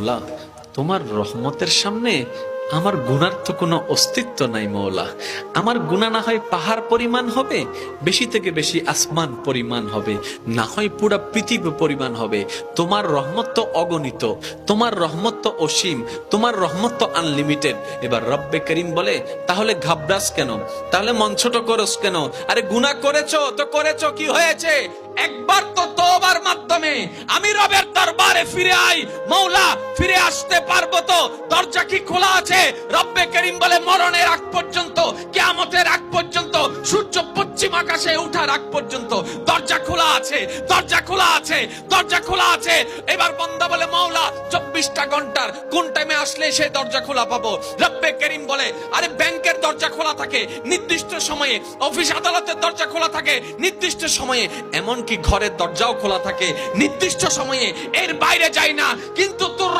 মৌলা, তোমার রহমতের সামনে আমার গুনার তো কোনো অস্তিত্ব নাই মৌলা। আমার গুনাহ না হয় পাহাড় পরিমাণ হবে, বেশি থেকে বেশি আসমান পরিমাণ হবে, না হয় পুরা পৃথিবী পরিমাণ হবে। তোমার রহমত তো অগণিত, তোমার রহমত তো অসীম, তোমার রহমত তো আনলিমিটেড। এবার রব্বে করিম বলে, তাহলে ঘাবড়াস কেন, তাহলে মন ছোট করস কেন? আরে গুনাহ করেছো তো করেছো, কি হয়েছে? একবার তো তওবার মাধ্যমে আমি রবের দরবারে ফিরে আই। মৌলা, ফিরে আসতে পারবো তো? দরজা কি খোলা আছে? রব্বে করিম বলে, মরণের আগ পর্যন্ত, কিয়ামতের আগ পর্যন্ত, সূর্য পশ্চিম আকাশে ওঠার আগ পর্যন্ত দরজা খোলা আছে, দরজা খোলা আছে, দরজা খোলা আছে। এবার বান্দা বলে, মৌলা 24টা ঘন্টার কোন টাইমে আসলে সেই দরজা খোলা পাবো? রব্বে করিম বলে, আরে ব্যাংকের দরজা খোলা থাকে নির্দিষ্ট সময়ে, অফিস আদালতের দরজা খোলা থাকে নির্দিষ্ট সময়ে, এমনকি ঘরের দরজাও খোলা থাকে নির্দিষ্ট সময়ে, এর বাইরে যায় না। কিন্তু তোর